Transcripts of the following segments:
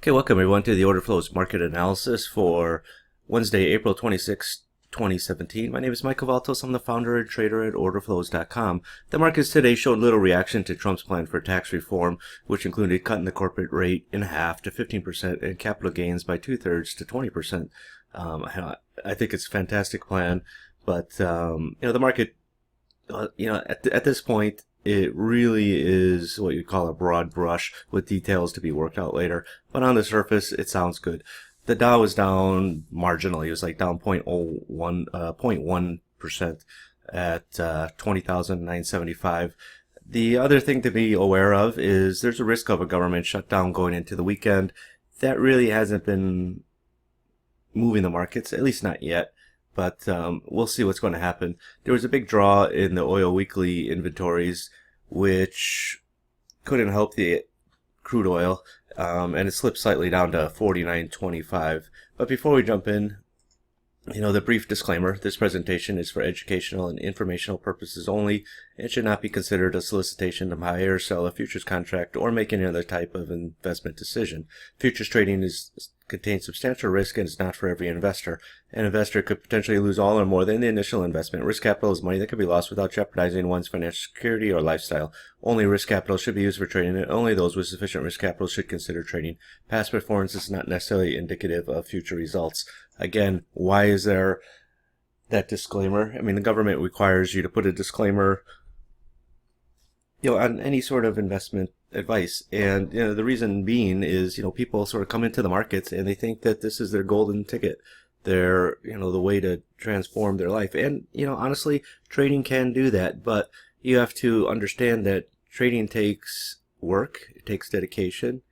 Okay, welcome everyone to the Orderflows market analysis for Wednesday, April 26, 2017. My name is Michael Valtos. I'm the founder and trader at Orderflows.com. The markets today showed little reaction to Trump's plan for tax reform, which included cutting the corporate rate in half to 15% and capital gains by 2/3 to 20%. I think it's a fantastic plan, but the market, at this point, it really is what you call a broad brush with details to be worked out later. But on the surface, it sounds good. The Dow was down marginally. It was like down 0.1% at 20,975. The other thing to be aware of is there's a risk of a government shutdown going into the weekend. That really hasn't been moving the markets, at least not yet. But we'll see what's going to happen. There was a big draw in the oil weekly inventories, which couldn't help the crude oil, and it slipped slightly down to 49.25. But before we jump in, the brief disclaimer: this presentation is for educational and informational purposes only. It should not be considered a solicitation to buy or sell a futures contract or make any other type of investment decision. Futures trading contains substantial risk and is not for every investor. An investor could potentially lose all or more than the initial investment. Risk capital is money that could be lost without jeopardizing one's financial security or lifestyle. Only risk capital should be used for trading, and only those with sufficient risk capital should consider trading. Past performance is not necessarily indicative of future results. Again, why is there that disclaimer? I mean, the government requires you to put a disclaimer on any sort of investment advice, and the reason being is people sort of come into the markets and they think that this is their golden ticket, their the way to transform their life. And honestly, trading can do that, but you have to understand that trading takes work, it takes dedication,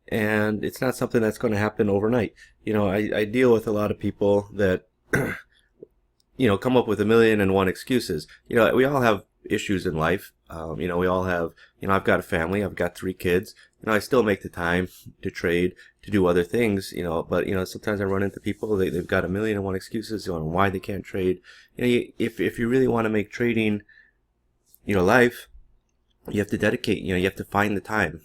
and it's not something that's going to happen overnight. I deal with a lot of people that come up with 1,000,001 excuses. We all have issues in life. We all have, I've got a family, I've got 3 kids, I still make the time to trade, to do other things, but, sometimes I run into people, they've got 1,000,001 excuses on why they can't trade. If you really want to make trading your life, you have to dedicate, you have to find the time.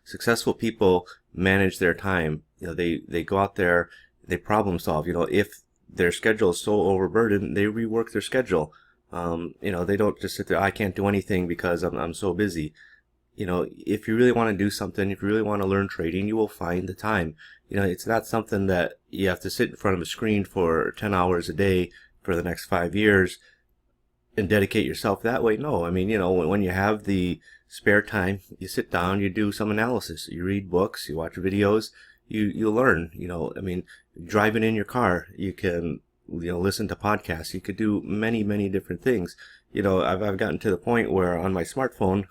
Successful people manage their time. They go out there, they problem solve. If their schedule is so overburdened, they rework their schedule. They don't just sit there, I can't do anything because I'm so busy. If you really want to do something, if you really want to learn trading, you will find the time. It's not something that you have to sit in front of a screen for 10 hours a day for the next 5 years and dedicate yourself that way. No, I mean, when you have the spare time, you sit down, you do some analysis, you read books, you watch videos, you learn. I mean, driving in your car, you can listen to podcasts. You could do many, many different things. I've gotten to the point where on my smartphone,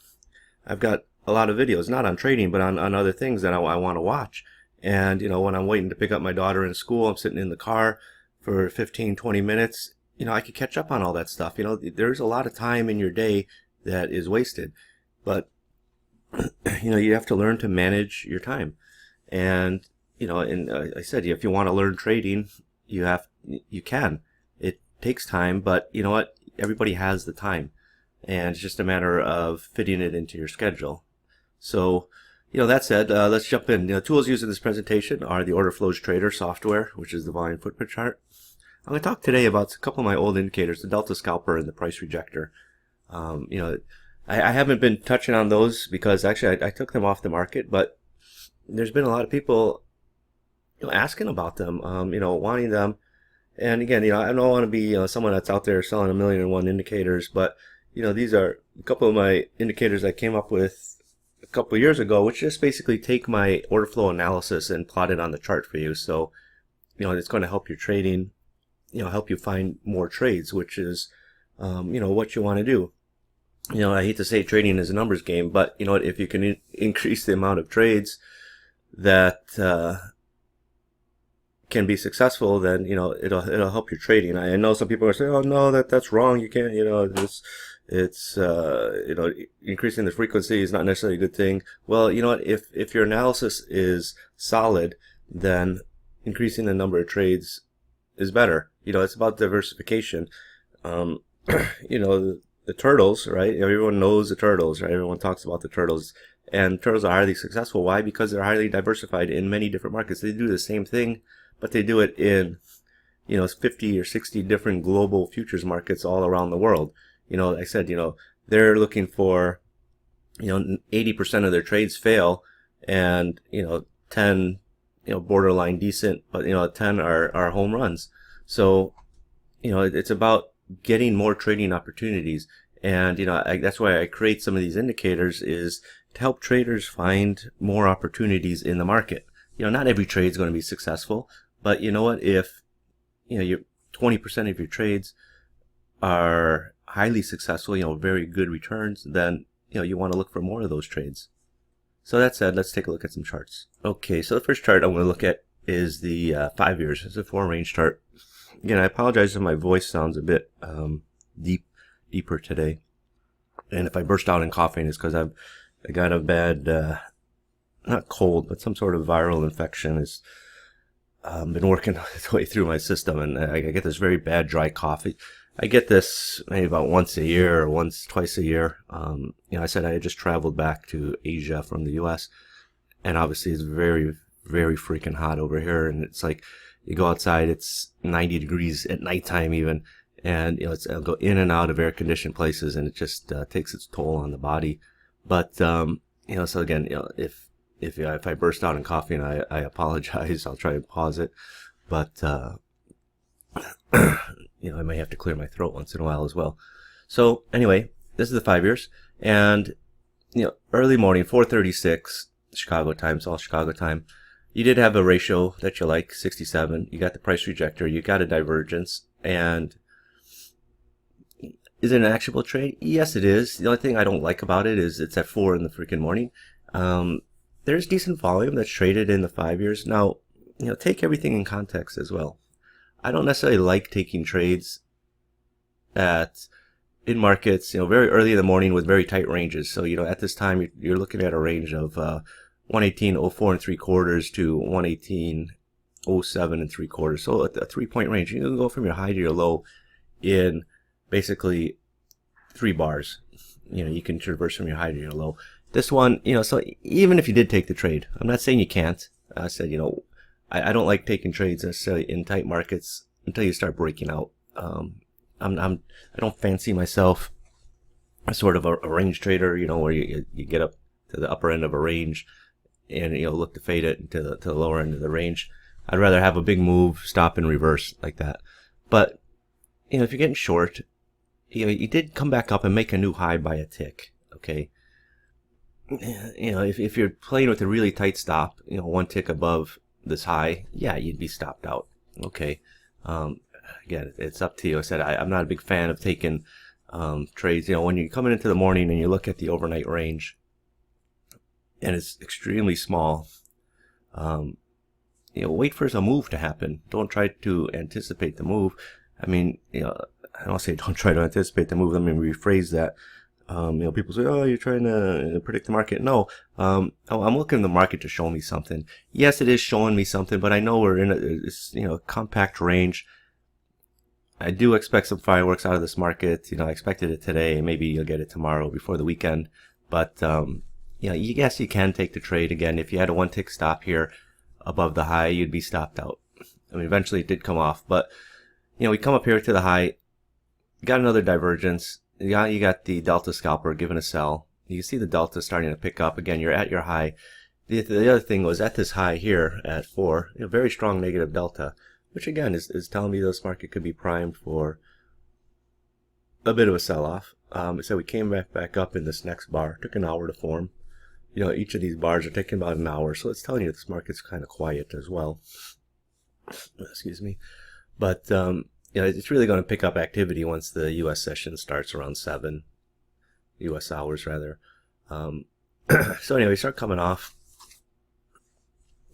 I've got a lot of videos, not on trading, but on other things that I want to watch. And, when I'm waiting to pick up my daughter in school, I'm sitting in the car for 15, 20 minutes. I could catch up on all that stuff. There's a lot of time in your day that is wasted. But, you have to learn to manage your time. And, I said, if you want to learn trading, you can. It takes time, but you know what? Everybody has the time, and it's just a matter of fitting it into your schedule. So, that said, let's jump in. Tools used in this presentation are the Orderflows Trader software, which is the volume footprint chart. I'm going to talk today about a couple of my old indicators, the Delta Scalper and the Price Rejector. I haven't been touching on those because actually I took them off the market, but there's been a lot of people asking about them, wanting them. And again, I don't want to be someone that's out there selling 1,000,001 indicators, but these are a couple of my indicators I came up with a couple of years ago, which just basically take my order flow analysis and plot it on the chart for you. So, it's going to help your trading, help you find more trades, which is, what you want to do. I hate to say trading is a numbers game, but if you can increase the amount of trades that can be successful, then it'll help your trading. I know some people are saying, "Oh no, that's wrong. You can't. It's increasing the frequency is not necessarily a good thing." Well, if your analysis is solid, then increasing the number of trades is better. It's about diversification. The turtles, right? Everyone knows the turtles, right? Everyone talks about the turtles. And turtles are highly successful. Why? Because they're highly diversified in many different markets. They do the same thing, but they do it in 50 or 60 different global futures markets all around the world. Like I said, they're looking for 80% of their trades fail, and 10 borderline decent, but 10 are home runs. So it's about getting more trading opportunities, and that's why I create some of these indicators, is to help traders find more opportunities in the market. Not every trade is going to be successful, but you know what, if your 20% of your trades are highly successful, very good returns, then you want to look for more of those trades. So that said, let's take a look at some charts. Okay, so the first chart I'm going to look at is the 5 years. It's a 4-range chart. Again, I apologize if my voice sounds a bit deeper today, and if I burst out in coughing, it's because I got a bad not cold, but some sort of viral infection has been working its way through my system, and I get this very bad dry cough. I get this maybe about once a year or twice a year. I said I had just traveled back to Asia from the US, and obviously it's very, very freaking hot over here, and it's like you go outside, it's 90 degrees at nighttime even, and I'll go in and out of air conditioned places, and it just takes its toll on the body. But so again, if I burst out in coughing, I apologize. I'll try to pause it, but I may have to clear my throat once in a while as well. So anyway, this is the 5 years, and early morning, 4:36 Chicago time, it's all Chicago time. You did have a ratio that you like, 67. You got the price rejector, you got a divergence, and is it an actionable trade? Yes, it is. The only thing I don't like about it is it's at 4 in the freaking morning. There's decent volume that's traded in the 5 years. Now, take everything in context as well. I don't necessarily like taking trades in markets, very early in the morning with very tight ranges. So, at this time, you're looking at a range of 118.04 3/4 to 118.07 3/4. So a 3-point range. You can go from your high to your low in basically 3 bars. You can traverse from your high to your low. This one, so even if you did take the trade, I'm not saying you can't. I said, I don't like taking trades necessarily in tight markets until you start breaking out. I don't fancy myself as sort of a range trader, where you get up to the upper end of a range and look to fade it to the lower end of the range. I'd rather have a big move, stop and reverse like that. But if you're getting short, you did come back up and make a new high by a tick. Okay. If you're playing with a really tight stop, 1 tick above this high, yeah, you'd be stopped out. Okay. Again, it's up to you. I said I'm not a big fan of taking trades. When you're coming into the morning and you look at the overnight range and it's extremely small, wait for a move to happen. Don't try to anticipate the move. I mean, I don't say don't try to anticipate the move. Let me rephrase that. People say, oh, you're trying to predict the market. No, I'm looking at the market to show me something. Yes, it is showing me something, but I know we're in a compact range. I do expect some fireworks out of this market. I expected it today. Maybe you'll get it tomorrow before the weekend. But, yes, you can take the trade. Again, if you had a 1 tick stop here above the high, you'd be stopped out. I mean, eventually it did come off, but, we come up here to the high, got another divergence. You got the Delta Scalper giving a sell. You see the Delta starting to pick up. Again, you're at your high. The other thing was at this high here at 4, very strong negative Delta, which again is telling me this market could be primed for a bit of a sell-off. So we came back up in this next bar. Took an hour to form. Each of these bars are taking about an hour, so it's telling you this market's kind of quiet as well. Excuse me. But it's really going to pick up activity once the U.S. session starts around 7 U.S. hours, rather. So anyway, start coming off.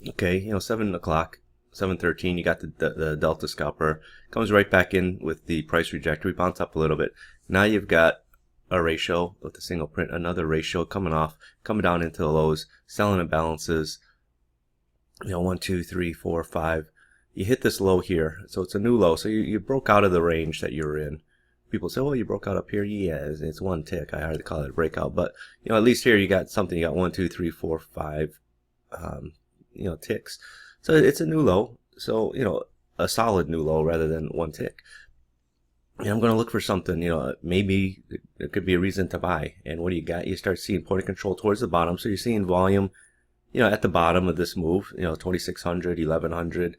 Okay, 7 o'clock, 7:13. You got the Delta Scalper. Comes right back in with the price rejector. We bounce up a little bit. Now you've got a ratio with the single print, another ratio coming off, coming down into the lows, selling imbalances. 1, 2, 3, 4, 5. You hit this low here, so it's a new low. So you broke out of the range that you were in, people say, well, you broke out up here. Yeah, it's one tick. I hardly call it a breakout, but at least here you got something. You got 1, 2, 3, 4, 5 ticks. So it's a new low. So a solid new low rather than one tick. And I'm going to look for something, maybe there could be a reason to buy. And what do you got? You start seeing point of control towards the bottom. So you're seeing volume, at the bottom of this move, 2,600, 1,100,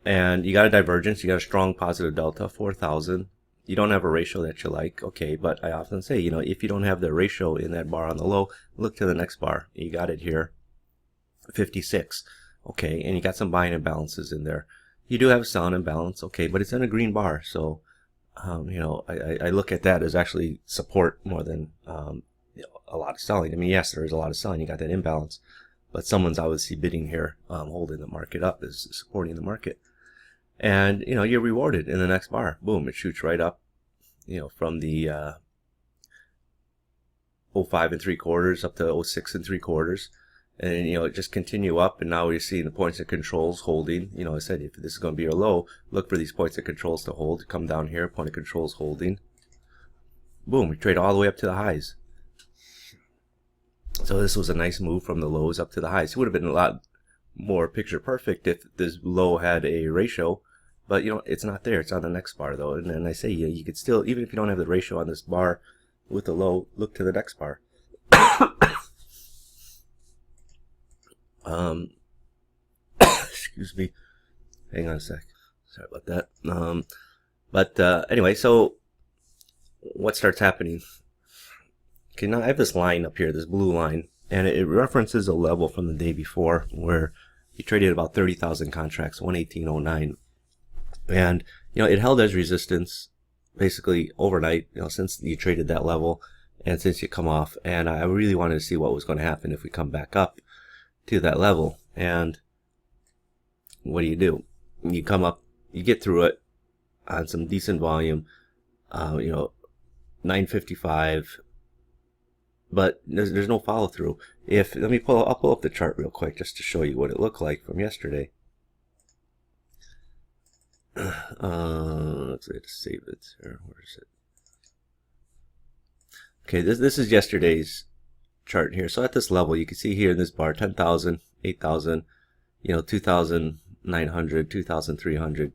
and you got a divergence. You got a strong positive delta, 4,000. You don't have a ratio that you like. Okay. But I often say, if you don't have the ratio in that bar on the low, look to the next bar. You got it here, 56. Okay. And you got some buying imbalances in there. You do have a selling imbalance. Okay. But it's in a green bar. So, I look at that as actually support more than, a lot of selling. I mean, yes, there is a lot of selling. You got that imbalance, but someone's obviously bidding here, holding the market up, is supporting the market. And, you're rewarded in the next bar. Boom, it shoots right up, from the 05 3/4 up to 06 3/4. And, just continue up. And now we're seeing the points of controls holding. I said, if this is going to be your low, look for these points of controls to hold. Come down here, point of controls holding. Boom, we trade all the way up to the highs. So this was a nice move from the lows up to the highs. It would have been a lot more picture perfect if this low had a ratio. But, it's not there. It's on the next bar, though. And then I say, you could still, even if you don't have the ratio on this bar with the low, look to the next bar. Excuse me. Hang on a sec. Sorry about that. Anyway, so what starts happening? Okay, now I have this line up here, this blue line, and it references a level from the day before where you traded about 30,000 contracts, 118.09. And, it held as resistance basically overnight, since you traded that level and since you come off. And I really wanted to see what was going to happen if we come back up to that level. And what do? You come up, you get through it on some decent volume, 955, but there's no follow through. I'll pull up the chart real quick just to show you what it looked like from yesterday. Let's save it. Where is it? Okay, this is yesterday's chart here. So at this level, you can see here in this bar, 10,000, 8,000, 2,900, 2,300,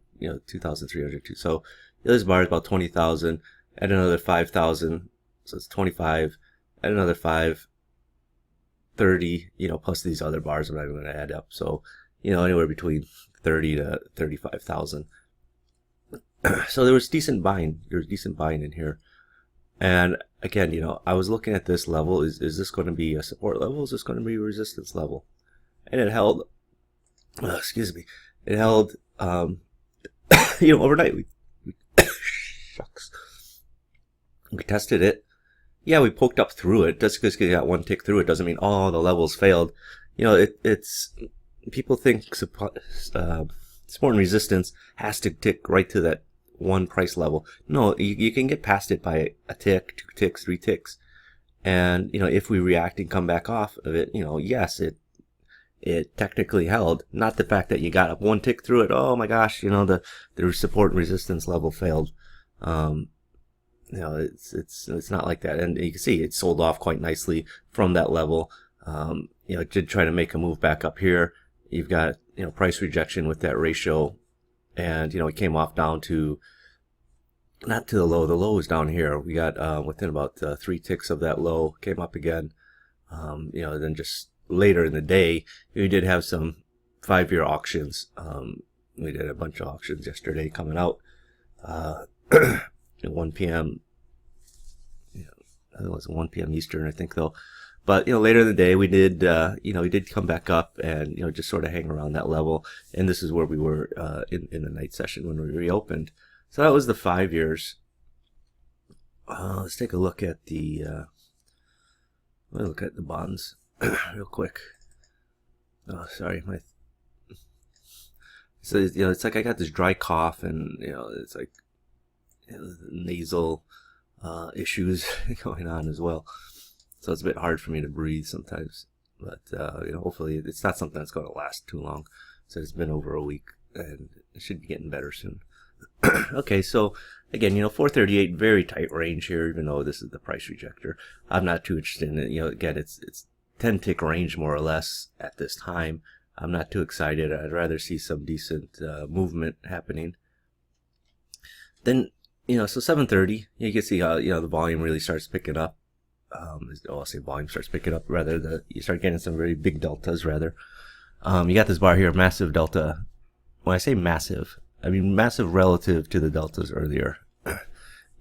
2,300. So this bar is about 20,000. Add another 5,000, so it's 25. Add another 5, 30. Plus these other bars I'm not even going to add up. So anywhere between 30 to 35,000. So there was decent buying. There was decent buying in here. And again, I was looking at this level. Is this going to be a support level? Is this going to be a resistance level? And it held. Excuse me. It held. Overnight. Shucks. We tested it. Yeah, we poked up through it. Just because you got one tick through it doesn't mean the levels failed. It's people think support and resistance has to tick right to that one price level. No, you can get past it by a tick, 2 ticks, 3 ticks. And, if we react and come back off of it, yes, it technically held. Not the fact that you got up 1 tick through it. Oh my gosh, the support and resistance level failed. It's not like that. And you can see it sold off quite nicely from that level. It did try to make a move back up here. You've got, price rejection with that ratio. And, it came off down to, not to the low. The low is down here. We got within about 3 ticks of that low. Came up again. Then just later in the day, we did have some 5-year auctions. We did a bunch of auctions yesterday coming out. At 1 p.m. It was 1 p.m. Eastern, I think, though. But, later in the day, we did, we did come back up and, just sort of hang around that level. And this is where we were in the night session when we reopened. So that was the 5 years. Let's take a look at the bonds real quick. Oh, sorry. So, it's like I got this dry cough and, it's like nasal issues going on as well. So it's a bit hard for me to breathe sometimes. But, hopefully it's not something that's going to last too long. So it's been over a week and it should be getting better soon. Okay, so again, 438, very tight range here, even though this is the price rejector. I'm not too interested in it. Again, it's 10 tick range more or less at this time. I'm not too excited. I'd rather see some decent movement happening. Then, so 730, you can see how, the volume really starts picking up. I'll say volume starts picking up, rather, you start getting some very big deltas, rather. You got this bar here, massive delta. When I say massive, I mean massive relative to the deltas earlier.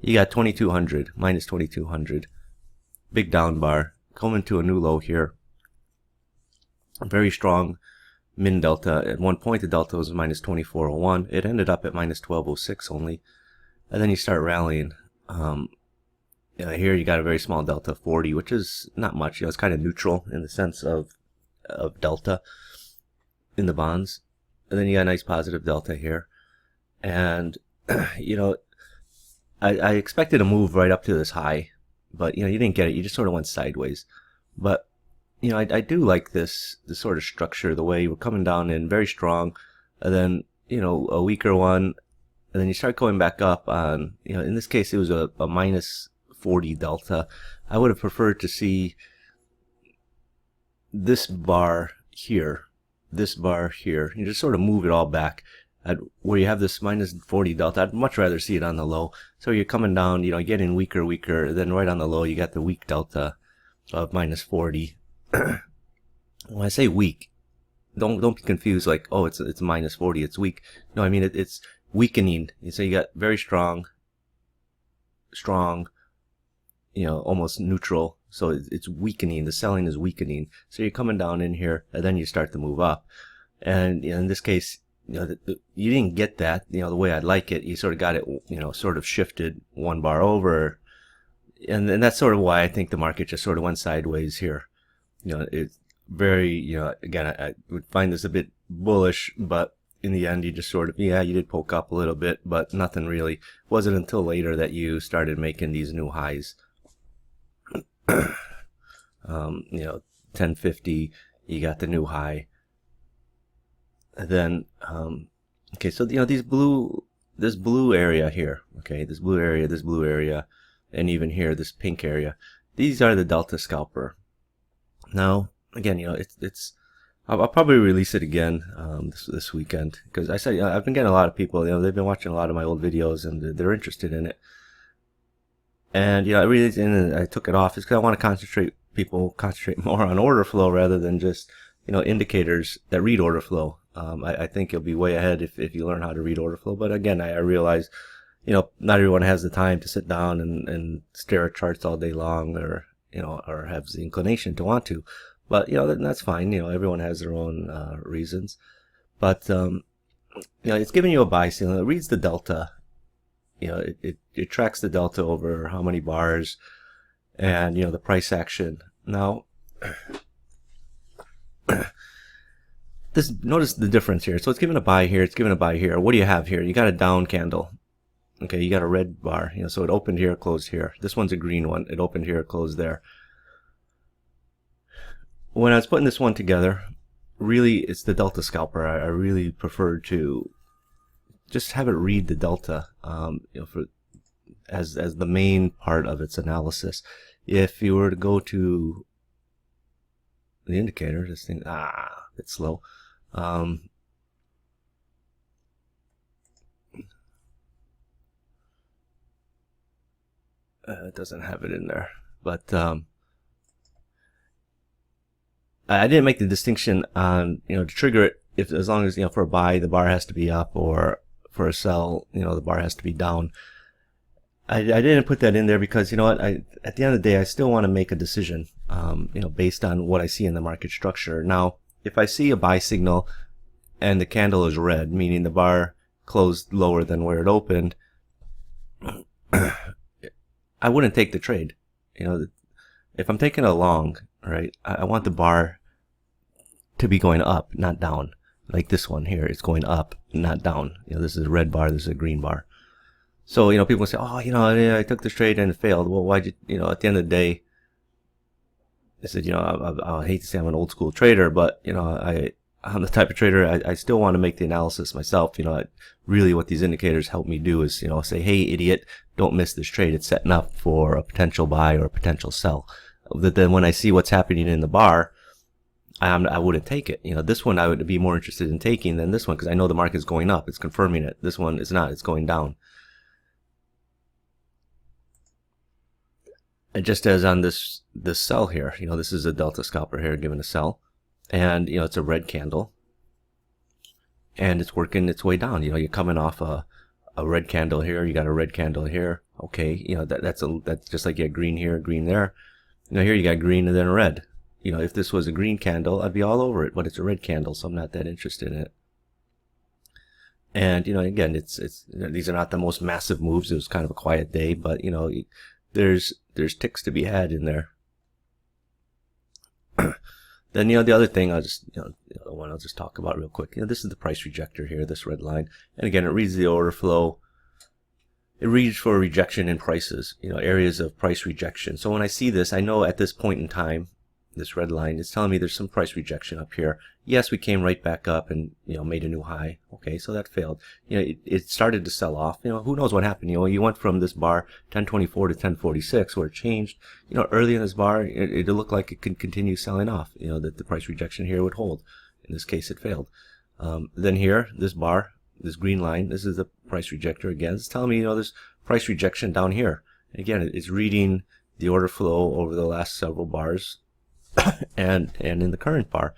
You got 2200, minus 2200. Big down bar, coming to a new low here. Very strong min delta. At one point, the delta was minus 2401. It ended up at minus 1206 only. And then you start rallying. Here you got a very small delta, 40, which is not much. It's kind of neutral in the sense of delta in the bonds. And then you got a nice positive delta here. And, I expected a move right up to this high, but, you didn't get it. You just sort of went sideways. But, I do like this sort of structure, the way we're coming down in very strong, and then, a weaker one, and then you start going back up on, in this case, it was a minus 40 delta. I would have preferred to see this bar here, you just sort of move it all back at where you have this minus 40 delta. I'd much rather see it on the low. So you're coming down, getting weaker, then right on the low, you got the weak delta of minus 40. When I say weak, don't be confused like, oh, it's minus 40, it's weak. No, I mean, it's weakening. So you got very strong, almost neutral. So it's weakening. The selling is weakening. So you're coming down in here, and then you start to move up. And in this case, you didn't get that, the way I'd like it. You sort of got it, sort of shifted one bar over. And that's sort of why I think the market just sort of went sideways here. It's very, again, I would find this a bit bullish, but in the end, you just sort of, you did poke up a little bit, but nothing really. It wasn't until later that you started making these new highs. 1050, you got the new high. And then, okay, so, this blue area here, okay, this blue area, and even here, this pink area, these are the Delta Scalper. Now, again, I'll probably release it again this weekend, because I said I've been getting a lot of people. They've been watching a lot of my old videos and they're interested in it. And I took it off is because I want to concentrate more on order flow rather than just indicators that read order flow. I think you'll be way ahead if you learn how to read order flow. But again, I realize not everyone has the time to sit down and stare at charts all day long, or or have the inclination to want to. But, that's fine. Everyone has their own reasons. But, it's giving you a buy signal. It reads the delta. It tracks the delta over how many bars and, the price action. Now, notice the difference here. So it's giving a buy here. It's giving a buy here. What do you have here? You got a down candle. Okay, you got a red bar. So it opened here, closed here. This one's a green one. It opened here, closed there. When I was putting this one together, really, it's the Delta Scalper. I really prefer to just have it read the delta, as the main part of its analysis. If you were to go to the indicator, this thing, it's slow. It doesn't have it in there, but I didn't make the distinction on to trigger it. If as long as for a buy the bar has to be up, or for a sell the bar has to be down. I didn't put that in there because what, at the end of the day I still want to make a decision based on what I see in the market structure. Now, if I see a buy signal and the candle is red, meaning the bar closed lower than where it opened, I wouldn't take the trade. If I'm taking a long, right, I want the bar to be going up, not down. Like this one here, it's going up, not down. This is a red bar, this is a green bar. So, people say, oh, I took this trade and it failed. Well, why'd you, at the end of the day, I said, I hate to say I'm an old school trader, but, I I'm the type of trader, I still want to make the analysis myself. Really what these indicators help me do is, say, hey, idiot, don't miss this trade. It's setting up for a potential buy or a potential sell. But then when I see what's happening in the bar, I wouldn't take it. This one I would be more interested in taking than this one because I know the market's going up. It's confirming it. This one is not. It's going down. And just as on this sell here, this is a Delta Scalper here giving a sell. And, it's a red candle. And it's working its way down. You're coming off a red candle here. You got a red candle here. Okay, that's just like you had green here, green there. Here you got green and then a red. If this was a green candle, I'd be all over it, but it's a red candle, so I'm not that interested in it. And, again, these are not the most massive moves. It was kind of a quiet day, but, there's ticks to be had in there. Then, the other thing I'll just, the one I'll just talk about real quick. This is the price rejector here, this red line. And again, it reads the order flow. It reads for rejection in prices, areas of price rejection. So when I see this, I know at this point in time, this red line is telling me there's some price rejection up here. Yes, we came right back up and, made a new high. Okay, so that failed. It started to sell off. Who knows what happened? You went from this bar 1024 to 1046 where it changed. Early in this bar, it looked like it could continue selling off. That the price rejection here would hold. In this case, it failed. Then here, this bar, this green line, this is the price rejector again. It's telling me, there's price rejection down here. And again, it's reading the order flow over the last several bars. and in the current bar,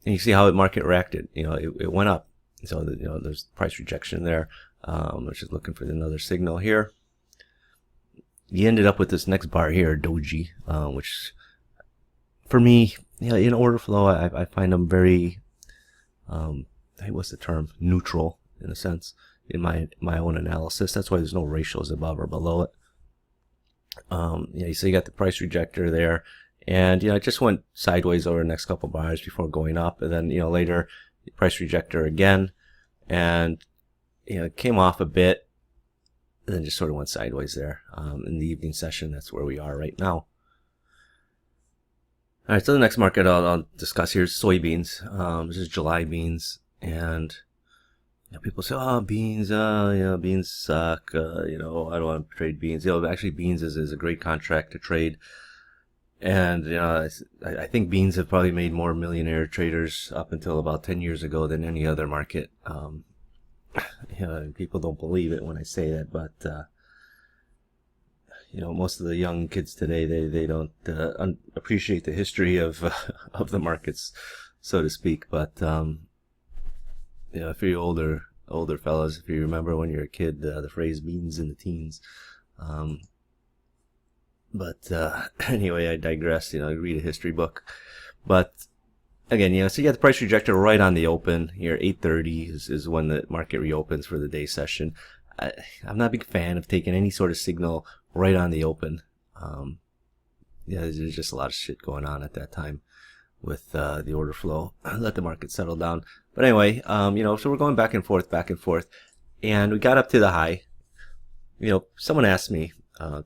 and you see how the market reacted. It went up. So there's price rejection there. I'm just looking for another signal here. You ended up with this next bar here, doji, which for me, in order flow, I find them very, what's the term? Neutral in a sense in my own analysis. That's why there's no ratios above or below it. So you got the price rejector there. And, it just went sideways over the next couple bars before going up. And then, later, price rejector again. And, it came off a bit. And then just sort of went sideways there. In the evening session, that's where we are right now. All right, so the next market I'll discuss here is soybeans. This is July beans. And, people say, oh, beans, beans suck. I don't want to trade beans. Actually, beans is a great contract to trade. And, I think beans have probably made more millionaire traders up until about 10 years ago than any other market. People don't believe it when I say that, but, most of the young kids today, they don't appreciate the history of the markets, so to speak. But, if you're older fellas, if you remember when you were a kid, the phrase beans in the teens. But anyway, I digress. Read a history book. But again, so you got the price rejector right on the open here. 8:30 is when the market reopens for the day session. I'm not a big fan of taking any sort of signal right on the open. There's just a lot of shit going on at that time with the order flow. Let the market settle down. But anyway, so we're going back and forth, and we got up to the high. Someone asked me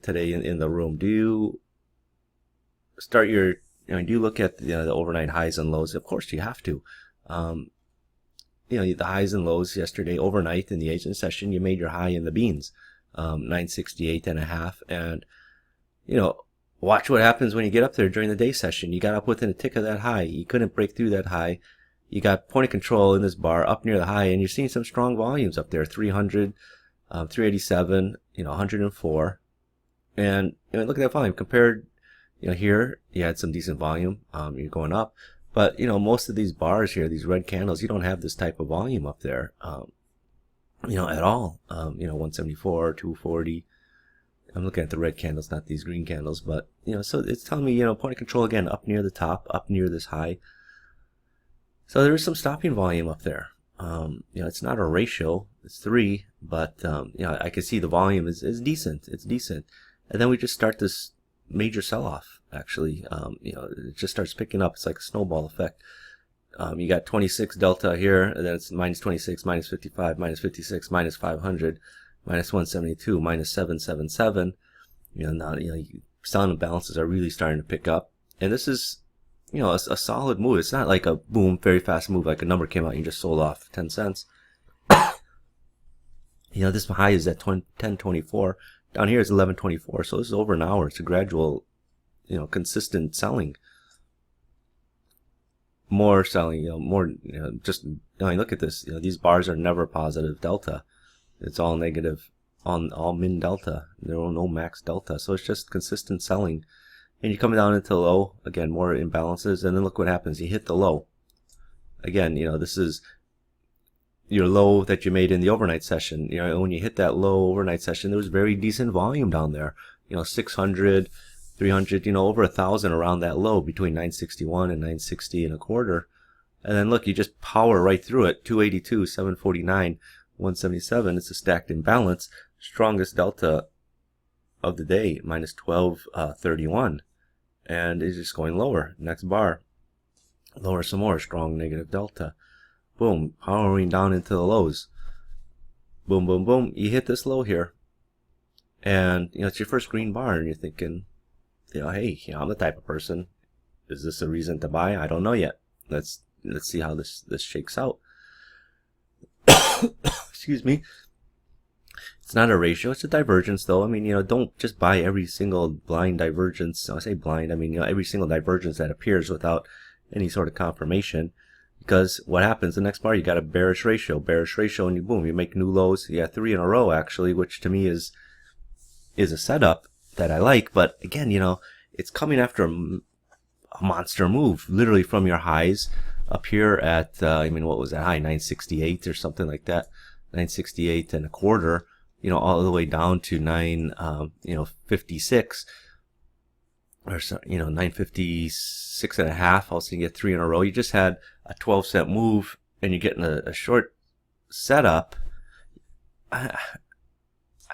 today in the room, do you start your, do you look at the overnight highs and lows? Of course you have to. The highs and lows yesterday overnight in the Asian session, you made your high in the beans, 968.5, and watch what happens when you get up there during the day session. You got up within a tick of that high. You couldn't break through that high. You got point of control in this bar up near the high, and you're seeing some strong volumes up there, 300, 387, 104. And look at that volume compared, here you had some decent volume. You're going up, but most of these bars here, these red candles, you don't have this type of volume up there, at all. 174, 240. I'm looking at the red candles, not these green candles, but so it's telling me, point of control again up near the top, up near this high. So there is some stopping volume up there. It's not a ratio, it's 3, but I can see the volume is decent. It's decent. And then we just start this major sell-off, actually. It just starts picking up. It's like a snowball effect. You got 26 delta here, and then it's minus 26, minus 55, minus 56, minus 500, minus 172, minus 777. Now, selling balances are really starting to pick up. And this is, a solid move. It's not like a boom, very fast move, like a number came out and you just sold off 10 cents. This high is at 10.24. Down here is 11.24. So this is over an hour. It's a gradual, consistent selling. More selling, more, just, look at this. These bars are never positive delta. It's all negative on all min delta. There are no max delta. So it's just consistent selling. And you come down into low, again, more imbalances. And then look what happens. You hit the low. Again, this is your low that you made in the overnight session. When you hit that low overnight session, there was very decent volume down there. 600, 300, over 1,000 around that low between 961 and 960 and a quarter. And then look, you just power right through it. 282, 749, 177. It's a stacked imbalance. Strongest delta of the day, minus 1231. And it's just going lower. Next bar, lower some more. Strong negative delta. Boom, powering down into the lows. Boom, boom, boom. You hit this low here. And, it's your first green bar, and you're thinking, hey, I'm the type of person. Is this a reason to buy? I don't know yet. Let's see how this shakes out. Excuse me. It's not a ratio. It's a divergence, though. I mean, don't just buy every single blind divergence. I say blind. I mean, every single divergence that appears without any sort of confirmation. Because what happens, the next bar, you got a bearish ratio, and you boom, you make new lows. You got 3 in a row, actually, which to me is a setup that I like. But again, it's coming after a monster move, literally from your highs up here at, what was that high, 968 or something like that, 968 and a quarter, all the way down to 956. Or so, 956 and a half. Also, you get 3 in a row. You just had a 12-cent move, and you're getting a short setup. I'm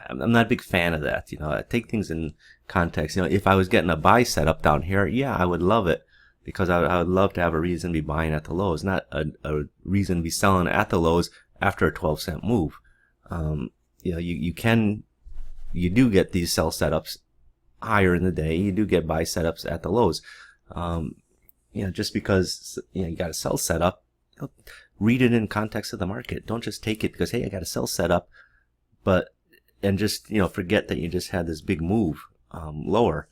not a big fan of that. I take things in context. If I was getting a buy setup down here, yeah, I would love it, because I would love to have a reason to be buying at the lows, not a reason to be selling at the lows after a 12-cent move. You do get these sell setups higher in the day. You do get buy setups at the lows. Just because you got a sell setup, read it in context of the market. Don't just take it because, hey, I got a sell setup, and just forget that you just had this big move lower.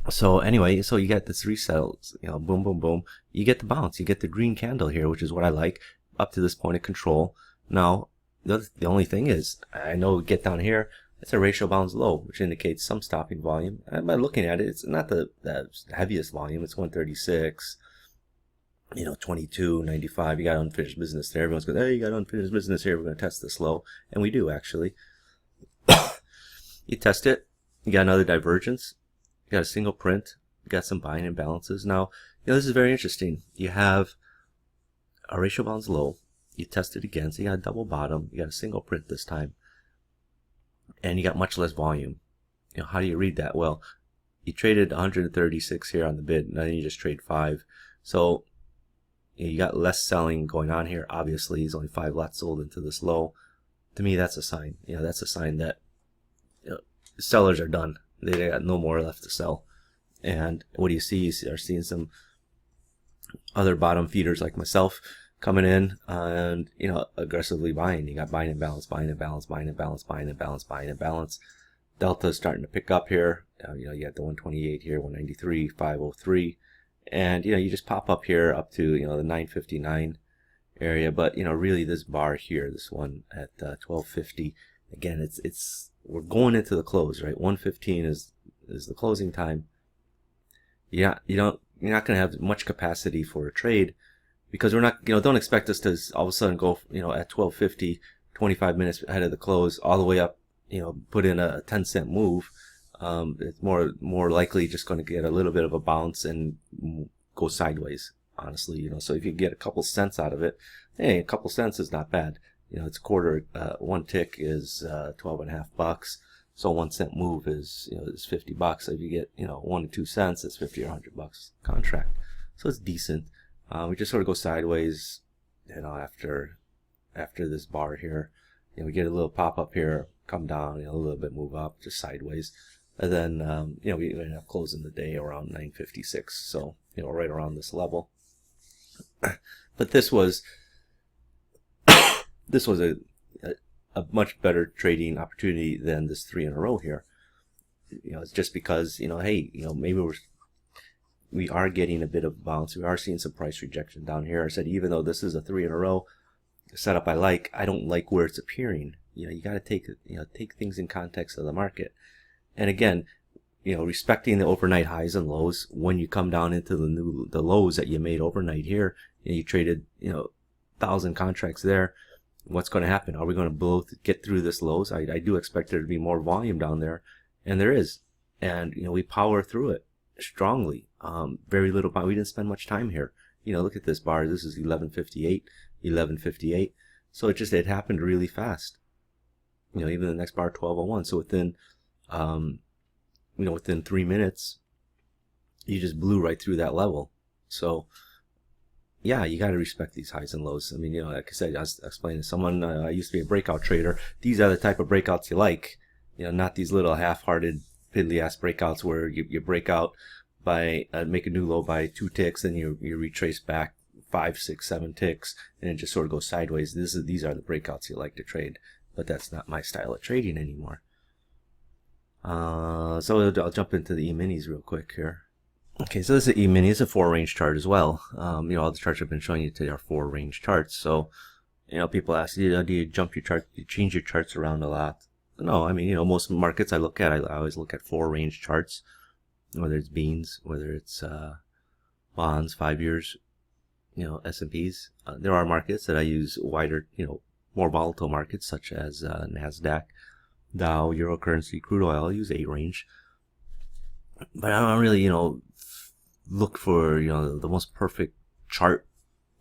So anyway, so you got the 3 sells, boom, boom, boom. You get the bounce. You get the green candle here, which is what I like up to this point of control. Now, the only thing is, I know get down here, it's a ratio bounds low, which indicates some stopping volume. By looking at it, it's not the heaviest volume. It's 136, 22, 95. You got unfinished business there. Everyone's going, hey, you got unfinished business here. We're going to test this low. And we do, actually. You test it. You got another divergence. You got a single print. You got some buying imbalances. Now, this is very interesting. You have a ratio bounds low. You test it again. So you got a double bottom. You got a single print this time. And you got much less volume. How do you read that? Well, you traded 136 here on the bid, and then you just trade 5. So you got less selling going on here. Obviously, there's only 5 lots sold into this low. To me, that's a sign. That's a sign that sellers are done. They got no more left to sell. And what do you see? You are seeing some other bottom feeders like myself coming in and aggressively buying. You got buying imbalance, buying imbalance, buying imbalance, buying imbalance, buying imbalance. Delta is starting to pick up here. You got the 128 here, 193, 503, and you just pop up here up to the 959 area. But really this bar here, this one at 1250. Again, it's we're going into the close, right? 115 is the closing time. You're not going to have much capacity for a trade. Because we're not, don't expect us to all of a sudden go, at 1250, 25 minutes ahead of the close, all the way up, put in a 10-cent move. It's more likely just going to get a little bit of a bounce and go sideways, honestly. So if you get a couple cents out of it, hey, a couple cents is not bad. It's a quarter, 1 tick is $12.50. So 1 cent move is $50. So if you get 1 to 2 cents, it's $50 or $100 contract. So it's decent. We just sort of go sideways, after this bar here. We get a little pop up here, come down, a little bit move up, just sideways. And then, we end up closing the day around 956. So, right around this level. But this was a much better trading opportunity than this 3 in a row here. It's just because, hey, maybe we are getting a bit of bounce. We are seeing some price rejection down here. I said, even though this is a 3 in a row setup I don't like where it's appearing. You got to take things in context of the market. And again, respecting the overnight highs and lows. When you come down into the lows that you made overnight here, you traded 1,000 contracts there. What's going to happen? Are we going to both get through this lows? I do expect there to be more volume down there, and there is. And we power through it strongly. Very little. We didn't spend much time here. Look at this bar. This is 11:58, 11:58. So it happened really fast. Even the next bar 12:01. So within 3 minutes, you just blew right through that level. So yeah, you got to respect these highs and lows. I mean, like I said, I was explaining to someone, I used to be a breakout trader. These are the type of breakouts you like. Not these little half-hearted, piddly-ass breakouts where you break out by, make a new low by 2 ticks, and you retrace back 5, 6, 7 ticks, and it just sort of goes sideways. These are the breakouts you like to trade, but that's not my style of trading anymore. So I'll jump into the E-minis real quick here. Okay, so this is an E-mini. It's a 4-range chart as well. All the charts I've been showing you today are 4-range charts. So, people ask, do you jump your chart, do you change your charts around a lot? No, I mean, most markets I look at, I always look at 4-range charts, whether it's beans, whether it's bonds, 5 years, S&Ps. There are markets that I use wider, more volatile markets such as NASDAQ, Dow, Euro currency, crude oil. I'll use 8-range. But I don't really, look for, the most perfect chart.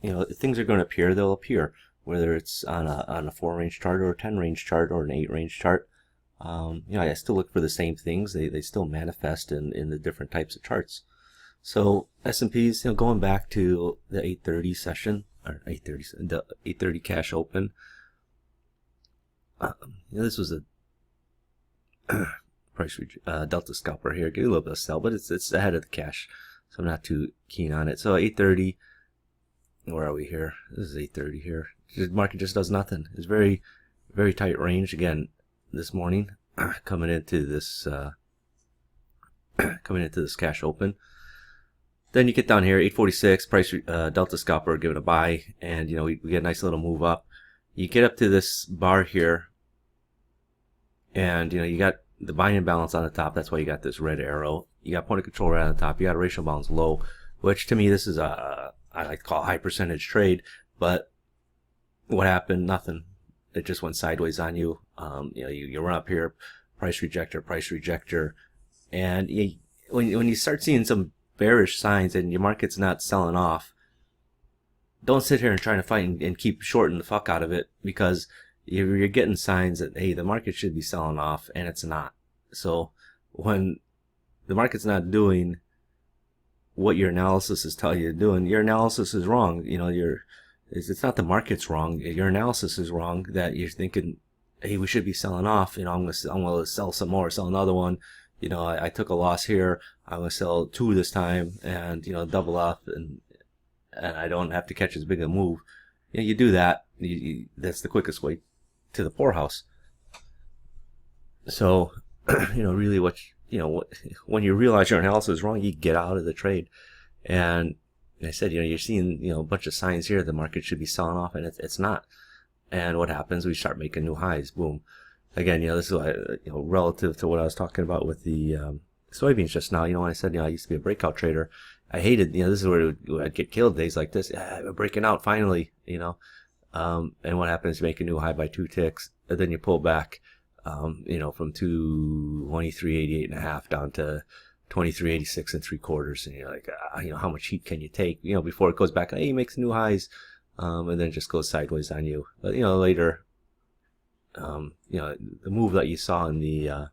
Things are going to appear, they'll appear. Whether it's on a 4-range chart or a 10-range chart or an 8-range chart. I still look for the same things. They still manifest in the different types of charts. So S&Ps, going back to the 8:30 session, or the 8:30 cash open. This was a price Delta Scalper here. Get a little bit of sell, but it's ahead of the cash, so I'm not too keen on it. So 8:30, where are we here? This is 8:30 here. The market just does nothing. It's very, very tight range again this morning, coming into this cash open. Then you get down here, 8:46, price Delta Scalper giving a buy, and we get a nice little move up. You get up to this bar here, and you got the buying imbalance on the top. That's why you got this red arrow. You got point of control right on the top. You got a ratio balance low, which to me this is I like to call a high percentage trade. But what happened? Nothing. It just went sideways on you. You run up here, price rejector, and when you start seeing some bearish signs and your market's not selling off, don't sit here and try to fight and keep shorting the fuck out of it, because you're getting signs that, hey, the market should be selling off, and it's not. So when the market's not doing what your analysis is telling you to do, your analysis is wrong. It's not the market's wrong. Your analysis is wrong, that you're thinking, hey, we should be selling off. I'm gonna sell some more, sell another one. I took a loss here. I'm gonna sell 2 this time, and double up, and I don't have to catch as big a move. You do that. That's the quickest way to the poorhouse. So, really, when you realize your analysis is wrong, you get out of the trade. And I said, you're seeing, a bunch of signs here the market should be selling off, and it's not. And what happens? We start making new highs. Boom. Again, this is why, relative to what I was talking about with the soybeans just now. When I said, I used to be a breakout trader, I hated, this is where I'd get killed days like this. We're breaking out finally, and what happens? You make a new high by 2 ticks, and then you pull back, from 23.88.5 down to 23.86 3/4, and you're like, how much heat can you take? Before it goes back, hey, makes new highs, and then just goes sideways on you. But later, the move that you saw in the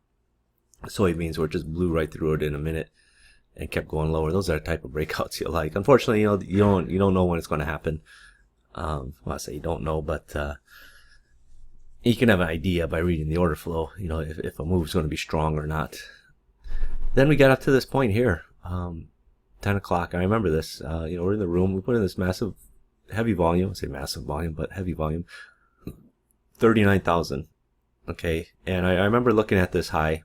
soybeans, where it just blew right through it in a minute and kept going lower. Those are the type of breakouts you like. Unfortunately, you don't know when it's going to happen. Well, I say you don't know, but you can have an idea by reading the order flow, if a move is going to be strong or not. Then we got up to this point here. 10 o'clock. I remember this. We're in the room. We put in this massive, heavy volume. I say massive volume, but heavy volume. 39,000. Okay. And I remember looking at this high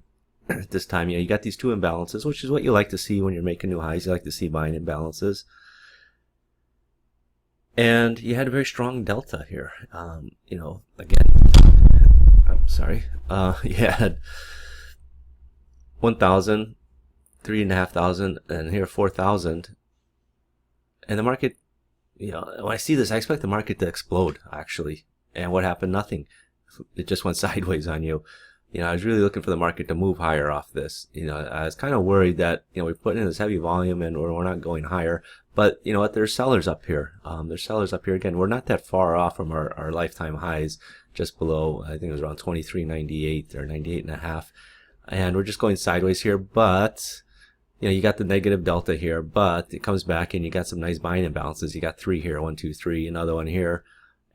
at this time. You got these two imbalances, which is what you like to see when you're making new highs. You like to see buying imbalances. And you had a very strong delta here. Again, I'm sorry. You had 1,000, 3,500, and here 4,000. And the market, when I see this, I expect the market to explode, actually. And what happened? Nothing. It just went sideways on you. I was really looking for the market to move higher off this. I was kind of worried that, we put in this heavy volume and we're not going higher. But you know what? There's sellers up here. There's sellers up here again. We're not that far off from our lifetime highs, just below, I think it was around 23.98 or 98.5. And we're just going sideways here. But, you got the negative delta here, but it comes back and you got some nice buying imbalances. You got 3 here, 1, 2, 3, another one here.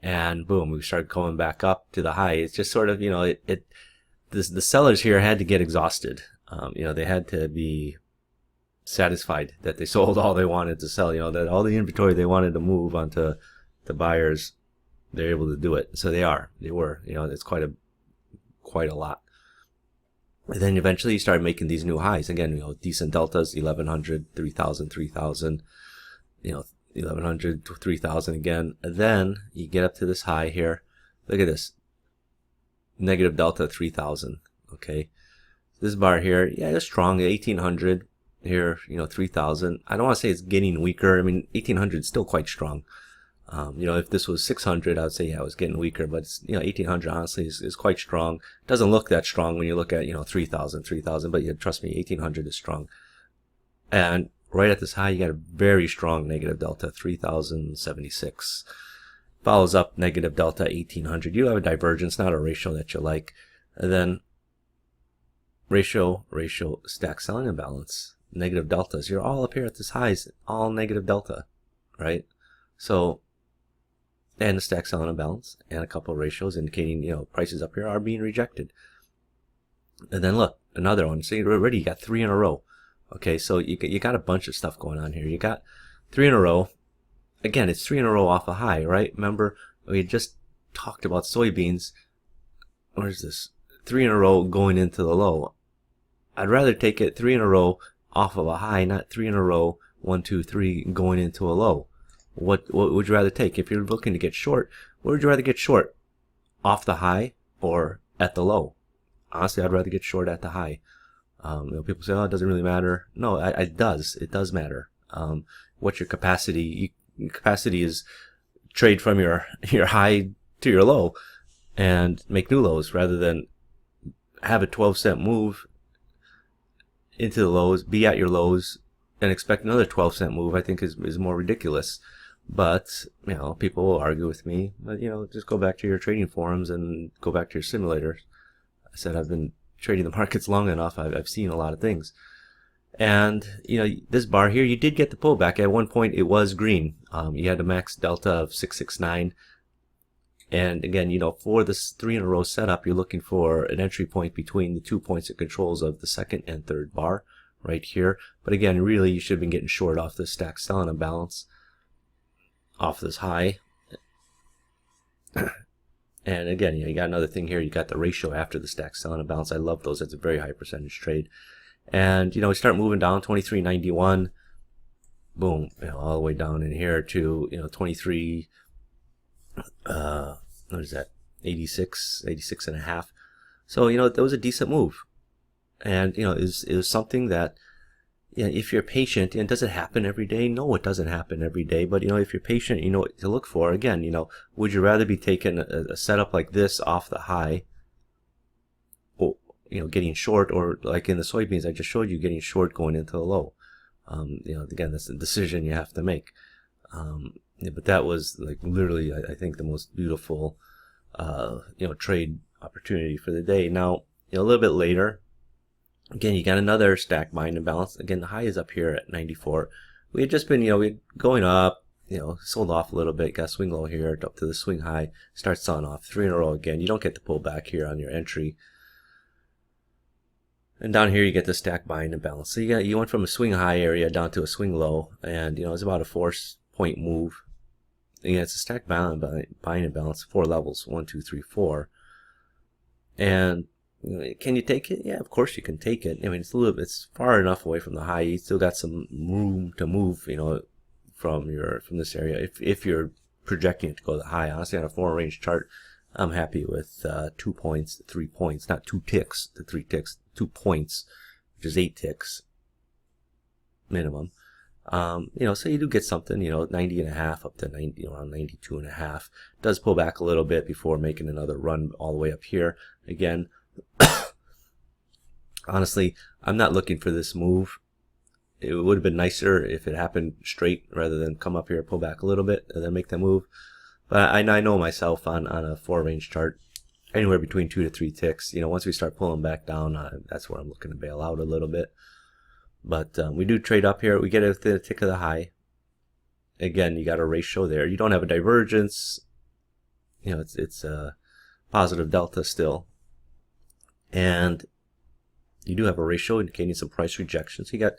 And boom, we started going back up to the high. It's just sort of, the sellers here had to get exhausted. They had to be satisfied that they sold all they wanted to sell, that all the inventory they wanted to move onto the buyers, they're able to do it. So they were, it's quite a lot. And then eventually you start making these new highs. Again, decent deltas, 1,100, 3,000, 3,000, 1,100, 3,000 again. And then you get up to this high here. Look at this. Negative delta, 3,000. Okay. This bar here, yeah, it's strong. 1,800 here, 3,000. I don't want to say it's getting weaker. I mean, 1,800 is still quite strong. If this was 600, I would say, yeah, it was getting weaker, but it's, 1,800 honestly is quite strong. It doesn't look that strong when you look at, 3,000, but trust me, 1,800 is strong. And right at this high, you got a very strong negative delta, 3,076. Follows up negative delta, 1,800. You have a divergence, not a ratio that you like. And then ratio, stack selling imbalance, negative deltas. You're all up here at this highs, all negative delta, right? So, and the stack selling imbalance and a couple of ratios indicating, prices up here are being rejected. And then look, another one. So already you got 3 in a row. Okay, so you got a bunch of stuff going on here. You got 3 in a row. Again, it's 3 in a row off a high, right? Remember, we just talked about soybeans. What is this? 3 in a row going into the low. I'd rather take it 3 in a row off of a high, not 3 in a row, 1, 2, 3 going into a low. What would you rather take? If you're looking to get short, what would you rather get short? Off the high or at the low? Honestly, I'd rather get short at the high. People say, oh, it doesn't really matter. No, it does. It does matter. What's your capacity? Capacity is trade from your high to your low and make new lows rather than have a 12-cent move into the lows, be at your lows, and expect another 12-cent move. I think is more ridiculous. But, people will argue with me. But, just go back to your trading forums and go back to your simulators. I said I've been trading the markets long enough. I've seen a lot of things. And, this bar here, you did get the pullback. At one point, it was green. You had a max delta of 669. And again, for this 3 in a row setup, you're looking for an entry point between the 2 points it controls of the second and third bar right here. But again, really, you should have been getting short off this stack selling imbalance off this high. And again, you got another thing here. You got the ratio after the stack selling imbalance. I love those. That's a very high percentage trade. And, we start moving down, 23.91, boom, all the way down in here to, 23, what is that, 86 and a half. So, that was a decent move. And, it was something that, if you're patient, and does it happen every day? No, it doesn't happen every day. But, if you're patient, you know what to look for. Again, would you rather be taking a setup like this off the high, getting short, or like in the soybeans I just showed you, getting short going into the low? Again, that's the decision you have to make. But that was like literally, I think, the most beautiful, trade opportunity for the day. Now, a little bit later, again, you got another stack buying imbalance. Again, the high is up here at 94. We had just been, we going up, sold off a little bit, got swing low here, up to the swing high, start selling off 3 in a row again. You don't get the pull back here on your entry. And down here you get the stack buying imbalance. So you went from a swing high area down to a swing low, and it's about a 4-point move. Again, it's a stack buying imbalance, 4 levels, 1, 2, 3, 4. And can you take it? Yeah, of course you can take it. I mean, it's far enough away from the high. You still got some room to move, from this area. If you're projecting it to go to the high, honestly, on a 4-range chart, I'm happy with 2 points to 3 points, not 2 ticks to 3 ticks, 2 points, which is 8 ticks minimum. So you do get something, 90.5 up to 90, around 92.5. Does pull back a little bit before making another run all the way up here. Again, honestly, I'm not looking for this move. It would have been nicer if it happened straight rather than come up here, pull back a little bit, and then make the move. But I know myself on a 4-range chart, anywhere between 2 to 3 ticks. Once we start pulling back down, that's where I'm looking to bail out a little bit. But we do trade up here. We get a tick of the high. Again, you got a ratio there. You don't have a divergence. It's a positive delta still. And you do have a ratio indicating some price rejection. So you got,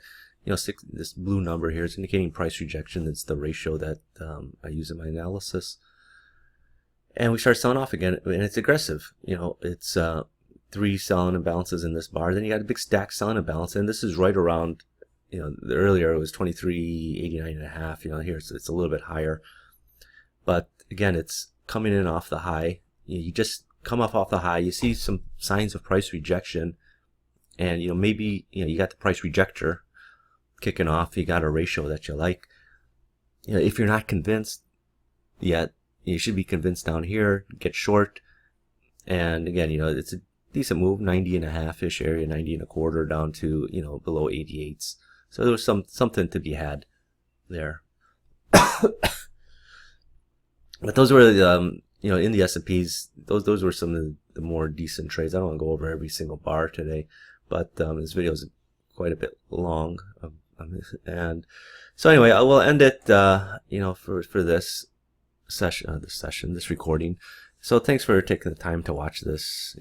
this blue number here is indicating price rejection. It's the ratio that I use in my analysis. And we start selling off again, and it's aggressive. It's 3 selling imbalances in this bar. Then you got a big stack selling imbalance, and this is right around, earlier it was 23.89.5. Here it's a little bit higher. But again, it's coming in off the high. You just come off the high. You see some signs of price rejection, and maybe you got the price rejector kicking off. You got a ratio that you like. If you're not convinced yet, you should be convinced down here. Get short, and again, it's a decent move, 90.5-ish area, 90.25 down to below 88s. So there was something to be had there. But those were the in the S&Ps. Those were some of the more decent trades. I don't want to go over every single bar today, but this video is quite a bit long, and so anyway, I will end it for this this recording. So thanks for taking the time to watch this.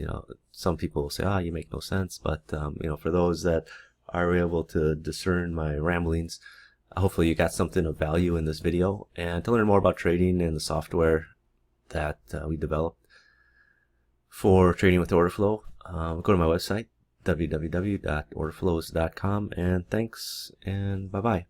Some people will say, you make no sense, but for those that are able to discern my ramblings, hopefully you got something of value in this video. And to learn more about trading and the software that we developed for trading with Orderflow, go to my website, www.orderflows.com, and thanks, and bye-bye.